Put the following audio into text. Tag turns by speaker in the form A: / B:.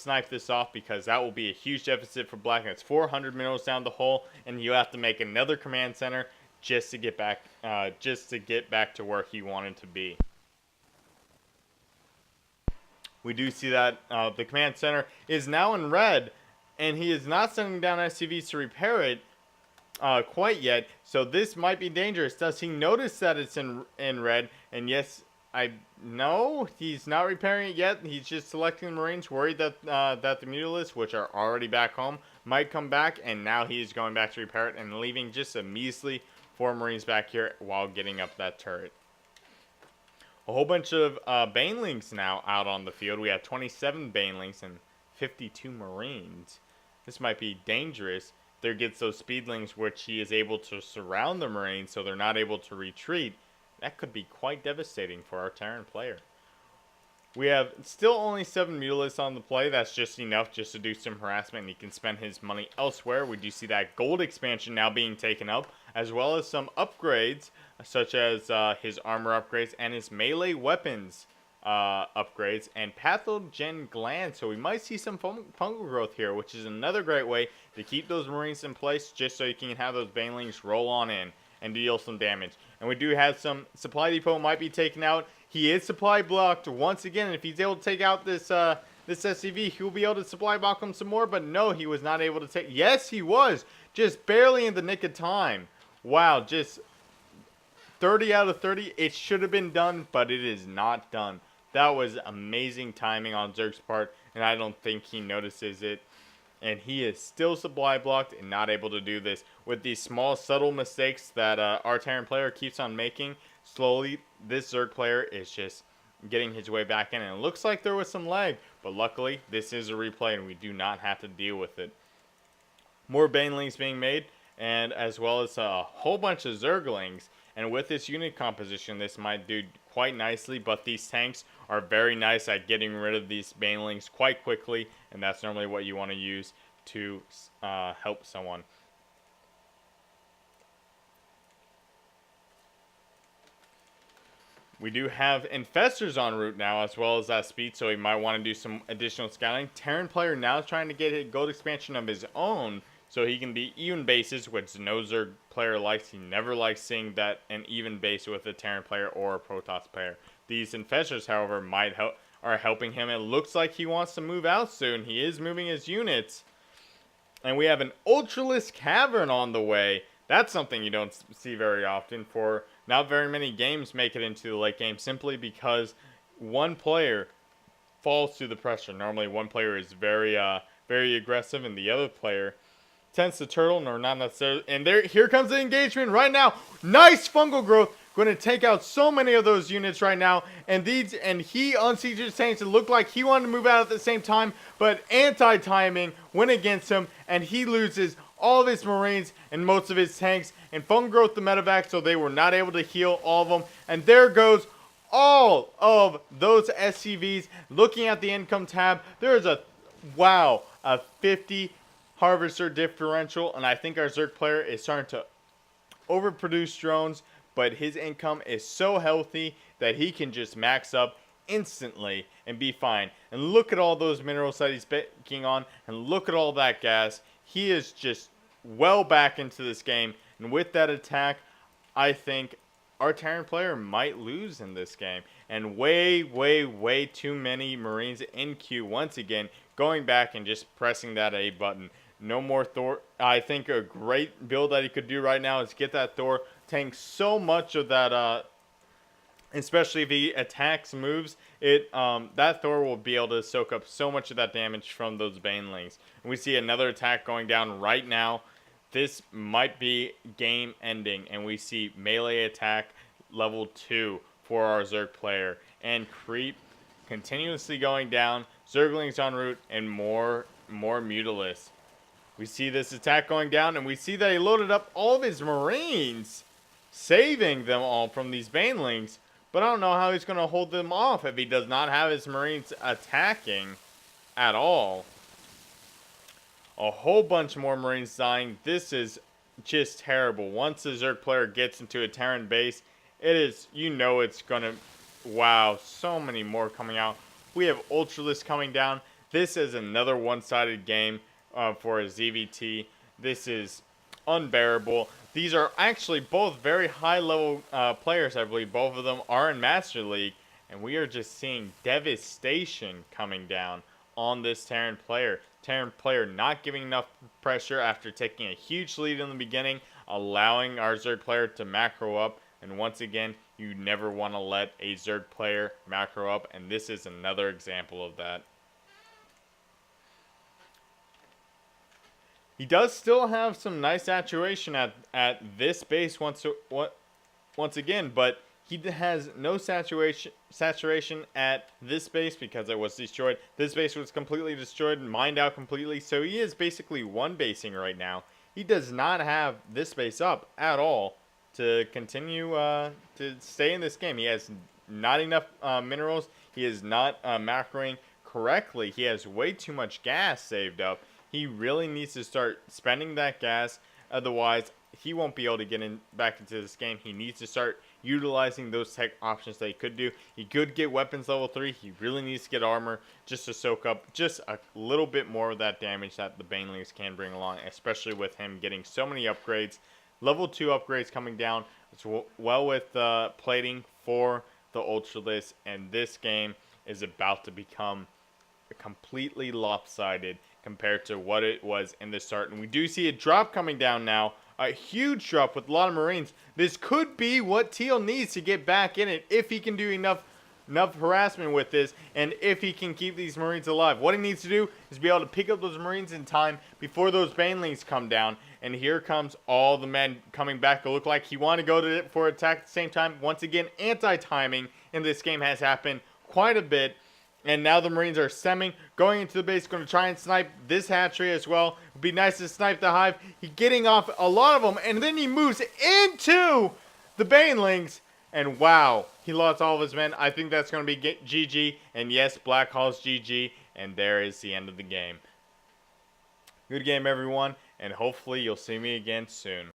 A: snipe this off because that will be a huge deficit for black. That's 400 minerals down the hole, and you have to make another command center just to get back to where he wanted to be. We do see that the command center is now in red, and he is not sending down SCVs to repair it quite yet. So this might be dangerous. Does he notice that it's in red? And yes, no, he's not repairing it yet. He's just selecting the Marines, worried that that the Mutalisks, which are already back home, might come back. And now he's going back to repair it and leaving just a measly 4 Marines back here while getting up that turret. A whole bunch of Banelings now out on the field. We have 27 Banelings and 52 Marines. This might be dangerous. There gets those Speedlings, which he is able to surround the Marines so they're not able to retreat. That could be quite devastating for our Terran player. We have still only 7 Mutalisks on the play. That's just enough just to do some harassment, and he can spend his money elsewhere. We do see that gold expansion now being taken up, as well as some upgrades, such as his armor upgrades and his melee weapons upgrades, and pathogen gland. So we might see some fungal growth here, which is another great way to keep those Marines in place, just so you can have those Banelings roll on in and deal some damage. And we do have some supply depot might be taken out. He is supply blocked once again, and if he's able to take out this this SCV, he'll be able to supply block him some more. But no, he was not able to take. Yes, he was, just barely in the nick of time. Wow, just 30 out of 30. It should have been done, but it is not done. That was amazing timing on Zerg's part, and I don't think he notices it. And he is still supply blocked and not able to do this. With these small, subtle mistakes that our Terran player keeps on making, slowly, this Zerg player is just getting his way back in. And it looks like there was some lag, but luckily, this is a replay, and we do not have to deal with it. More Banelings being made, and as well as a whole bunch of Zerglings. And with this unit composition, this might do quite nicely, but these tanks are very nice at getting rid of these Banelings quite quickly, and that's normally what you want to use to help someone. We do have Infestors en route now, as well as that speed, so he might want to do some additional scouting. Terran player now trying to get a gold expansion of his own, so he can be even bases, which no Zerg player likes. He never likes seeing that an even base with a Terran player or a Protoss player. These Infestors, however, are helping him. It looks like he wants to move out soon. He is moving his units. And we have an Ultralisk Cavern on the way. That's something you don't see very often. For not very many games make it into the late game, simply because one player falls to the pressure. Normally one player is very aggressive, and the other player tends to turtle, or not necessarily. And here comes the engagement right now. Nice fungal growth. Going to take out so many of those units right now. And he unsieges tanks. It looked like he wanted to move out at the same time, but anti-timing went against him, and he loses all of his Marines and most of his tanks. And fungal growth the medevac, so they were not able to heal all of them. And there goes all of those SCVs. Looking at the income tab, there is a 50 Harvester differential, and I think our Zerg player is starting to overproduce drones, but his income is so healthy that he can just max up instantly and be fine. And look at all those minerals that he's banking on, and look at all that gas. He is just well back into this game, and with that attack, I think our Terran player might lose in this game. And way too many Marines in queue once again, going back and just pressing that A button. No more Thor. I think a great build that he could do right now is get that Thor, tank so much of that, especially if he attacks moves, that Thor will be able to soak up so much of that damage from those Banelings. And we see another attack going down right now. This might be game ending, and we see melee attack level 2 for our Zerg player. And creep continuously going down, Zerglings en route, and more Mutalisks. We see this attack going down, and we see that he loaded up all of his Marines, saving them all from these Banelings. But I don't know how he's going to hold them off if he does not have his Marines attacking at all. A whole bunch more Marines dying. This is just terrible. Once the Zerg player gets into a Terran base, it is, it's going to, wow, so many more coming out. We have Ultralisk coming down. This is another one-sided game for a ZvT. This is unbearable. These are actually both very high-level players. I believe both of them are in Master League, and we are just seeing devastation coming down on this Terran player. Terran player not giving enough pressure after taking a huge lead in the beginning, allowing our Zerg player to macro up. And once again, you never want to let a Zerg player macro up, and this is another example of that. He does still have some nice saturation at this base once again, but he has no saturation at this base because it was destroyed. This base was completely destroyed and mined out completely, so he is basically one basing right now. He does not have this base up at all to continue to stay in this game. He has not enough minerals. He is not macroing correctly. He has way too much gas saved up. He really needs to start spending that gas. Otherwise, he won't be able to get back into this game. He needs to start utilizing those tech options that he could do. He could get weapons level 3. He really needs to get armor just to soak up just a little bit more of that damage that the Banelings can bring along, especially with him getting so many upgrades. Level 2 upgrades coming down as well with plating for the Ultralisk, and this game is about to become completely lopsided compared to what it was in the start. And we do see a drop coming down now, a huge drop with a lot of Marines. This could be what Teal needs to get back in it if he can do enough harassment with this, and if he can keep these Marines alive. What he needs to do is be able to pick up those Marines in time before those Banelings come down. And here comes all the men coming back to look like he wanted to go to it for attack at the same time. Once again, anti-timing in this game has happened quite a bit. And now the Marines are stemming, going into the base, going to try and snipe this hatchery as well. It would be nice to snipe the hive. He's getting off a lot of them, and then he moves into the Banelings. And wow, he lost all of his men. I think that's going to be GG. And yes, Black Hall's GG. And there is the end of the game. Good game, everyone. And hopefully you'll see me again soon.